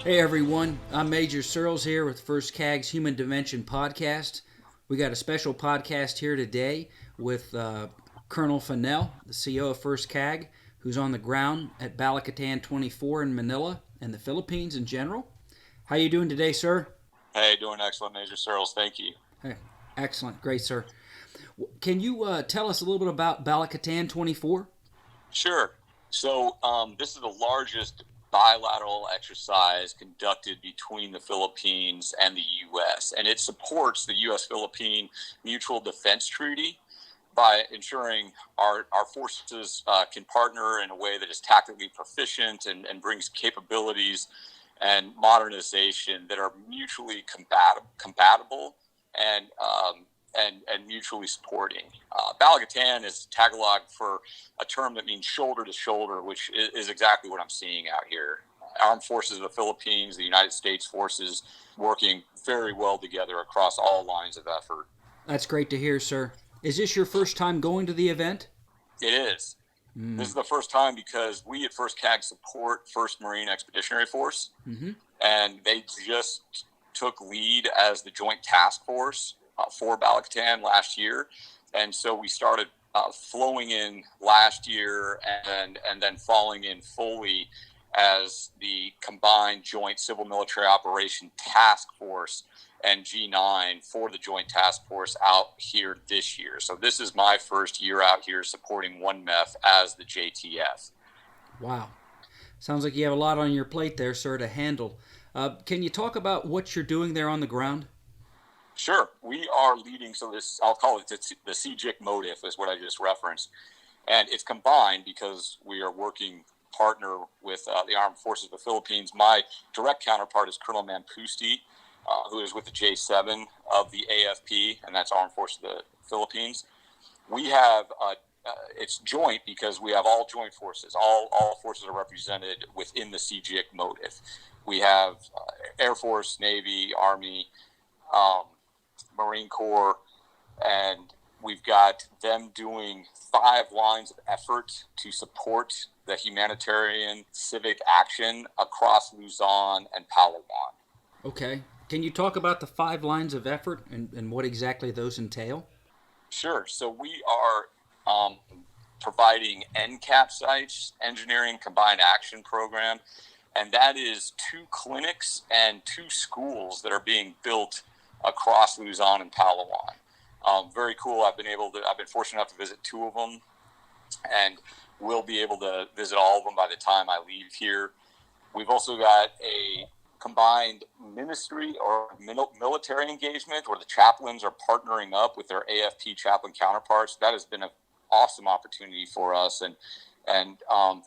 Hey everyone, I'm Major Searles here with First CAG's Human Dimension podcast. We got a special podcast here today with Col Fennell, the CEO of First CAG, who's on the ground at Balikatan 24 in Manila and the Philippines in general. How you doing today, sir? Hey, doing excellent, Major Searles. Thank you. Hey, excellent, great, sir. Can you tell us a little bit about Balikatan 24? Sure. This is the largest bilateral exercise conducted between the Philippines and the U.S., and it supports the U.S.-Philippine Mutual Defense Treaty by ensuring our forces can partner in a way that is tactically proficient and brings capabilities and modernization that are mutually compatible and and mutually supporting. Balikatan is Tagalog for a term that means shoulder to shoulder, which is exactly what I'm seeing out here. Armed forces of the Philippines, the United States forces working very well together across all lines of effort. That's great to hear, sir. Is this your first time going to the event? It is. This is the first time because we at First CAG support 1st Marine Expeditionary Force, and they just took lead as the Joint Task Force for Balikatan last year. And so we started flowing in last year and then falling in fully as the combined Joint Civil Military Operation Task Force and G9 for the Joint Task Force out here this year. So this is my first year out here supporting 1MEF as the JTF. Wow. Sounds like you have a lot on your plate there, sir, to handle. Can you talk about what you're doing there on the ground? Sure. We are leading, so this, I'll call it the CJCMOTF is what I just referenced. And it's combined because we are working partner with the Armed Forces of the Philippines. My direct counterpart is Colonel Mampusti, who is with the J7 of the AFP, and that's Armed Forces of the Philippines. We have, it's joint because we have all joint forces. All forces are represented within the CJCMOTF. We have Air Force, Navy, Army, Marine Corps, and we've got them doing 5 lines of effort to support the humanitarian civic action across Luzon and Palawan. Okay. Can you talk about the 5 lines of effort and what exactly those entail? Sure. So we are providing NCAP sites, Engineering Combined Action Program, and that is 2 clinics and 2 schools that are being built across Luzon and Palawan. Very cool. I've been fortunate enough to visit 2 of them, and we'll be able to visit all of them by the time I leave here. We've also got a combined ministry or military engagement where the chaplains are partnering up with their AFP chaplain counterparts. That has been an awesome opportunity for us, and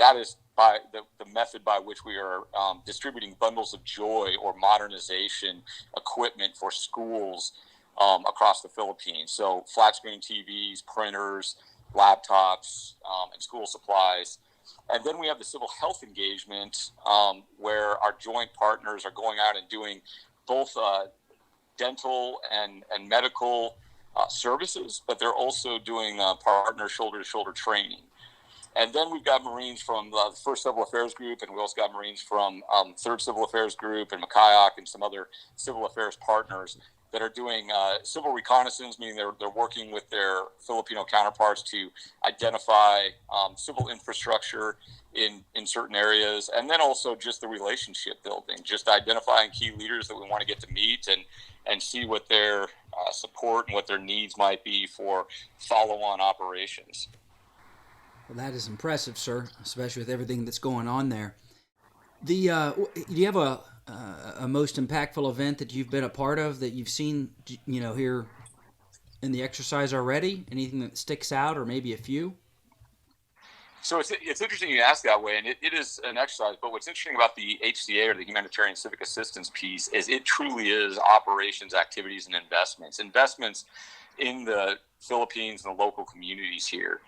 that is by the method by which we are distributing bundles of joy or modernization equipment for schools across the Philippines. So flat screen TVs, printers, laptops, and school supplies. And then we have the civil health engagement where our joint partners are going out and doing both dental and medical services, but they're also doing partner shoulder-to-shoulder training. And then we've got Marines from the 1st Civil Affairs Group, and we also got Marines from 3rd Civil Affairs Group and Macayoc and some other civil affairs partners that are doing civil reconnaissance, meaning they're working with their Filipino counterparts to identify civil infrastructure in certain areas, and then also just the relationship building, just identifying key leaders that we want to get to meet and see what their support and what their needs might be for follow-on operations. Well, that is impressive, sir, especially with everything that's going on there. Do you have a most impactful event that you've been a part of that you've seen, here in the exercise already? Anything that sticks out, or maybe a few? So it's interesting you ask that way, and it is an exercise. But what's interesting about the HCA or the Humanitarian Civic Assistance piece is it truly is operations, activities, and investments in the Philippines and the local communities here.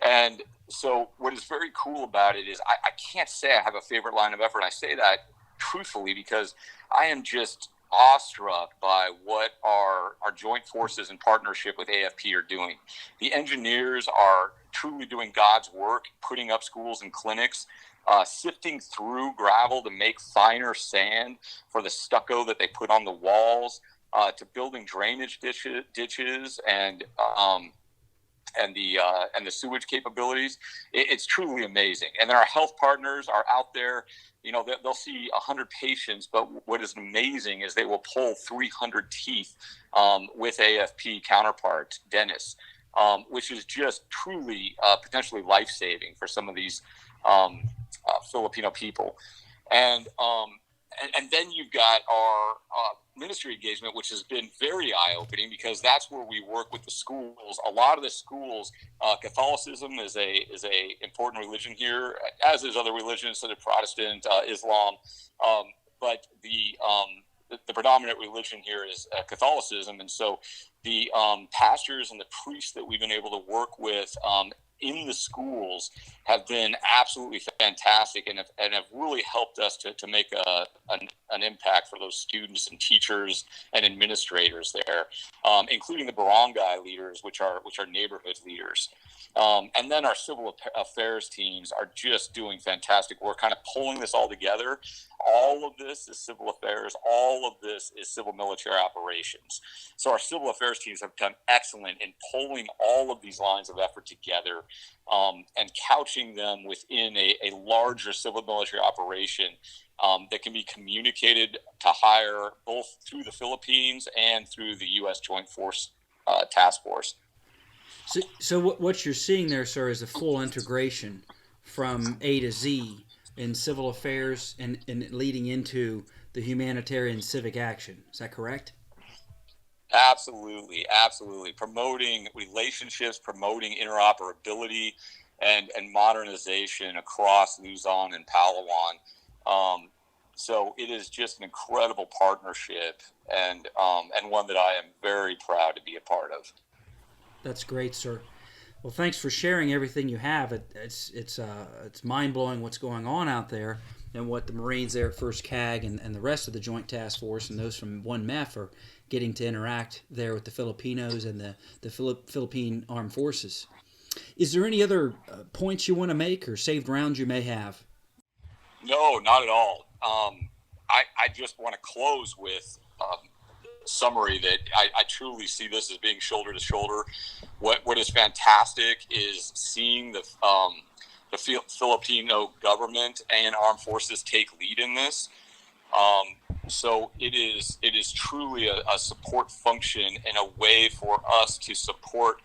And so what is very cool about it is I can't say I have a favorite line of effort. I say that truthfully because I am just awestruck by what our joint forces in partnership with AFP are doing. The engineers are truly doing God's work, putting up schools and clinics, sifting through gravel to make finer sand for the stucco that they put on the walls, to building drainage ditches and the sewage capabilities. It's truly amazing. And then our health partners are out there. They'll see 100 patients, but what is amazing is they will pull 300 teeth with AFP counterpart dentists, which is just truly potentially life-saving for some of these Filipino people. And then you've got our ministry engagement, which has been very eye-opening, because that's where we work with the schools. A lot of the schools, Catholicism is a important religion here, as is other religions such as Protestant, Islam, but the predominant religion here is Catholicism, and so the pastors and the priests that we've been able to work with in the schools have been absolutely fantastic, and have really helped us to make an impact for those students and teachers and administrators there, including the barangay leaders, which are neighborhood leaders. And then our civil affairs teams are just doing fantastic work, kind of pulling this all together. All of this is civil affairs. All of this is civil military operations. So our civil affairs teams have done excellent in pulling all of these lines of effort together, and couching them within a larger civil military operation that can be communicated to higher both through the Philippines and through the U.S. Joint Force Task Force. So what you're seeing there, sir, is a full integration from A to Z in civil affairs and leading into the humanitarian civic action. Is that correct? Absolutely. Promoting relationships, promoting interoperability and modernization across Luzon and Palawan. So it is just an incredible partnership, and one that I am very proud to be a part of. That's great, sir. Well, thanks for sharing everything you have. It's mind-blowing what's going on out there, and what the Marines there at 1st CAG and the rest of the Joint Task Force and those from 1MEF are getting to interact there with the Filipinos and the Philippine Armed Forces. Is there any other points you want to make or saved rounds you may have? No, not at all. I just want to close with summary that I truly see this as being shoulder to shoulder. What is fantastic is seeing the Filipino government and armed forces take lead in this. So it is truly a support function and a way for us to support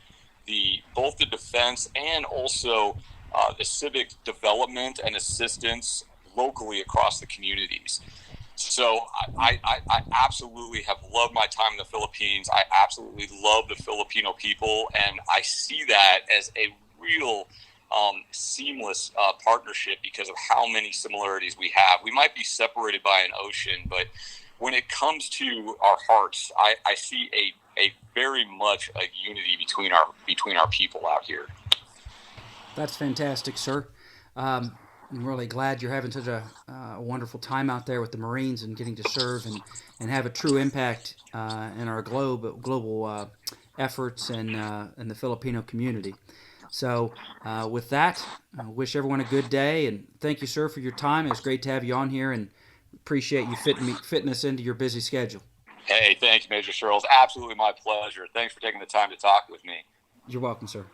both the defense and also the civic development and assistance locally across the communities. So I absolutely have loved my time in the Philippines. I absolutely love the Filipino people, and I see that as a real seamless partnership because of how many similarities we have. We might be separated by an ocean, but when it comes to our hearts, I see a very much a unity between our people out here. That's fantastic, sir. I'm really glad you're having such a wonderful time out there with the Marines and getting to serve and have a true impact in our global efforts and the Filipino community. So with that, I wish everyone a good day, and thank you, sir, for your time. It was great to have you on here, and appreciate you fitting us into your busy schedule. Hey, thank you, Major Searles. Absolutely my pleasure. Thanks for taking the time to talk with me. You're welcome, sir.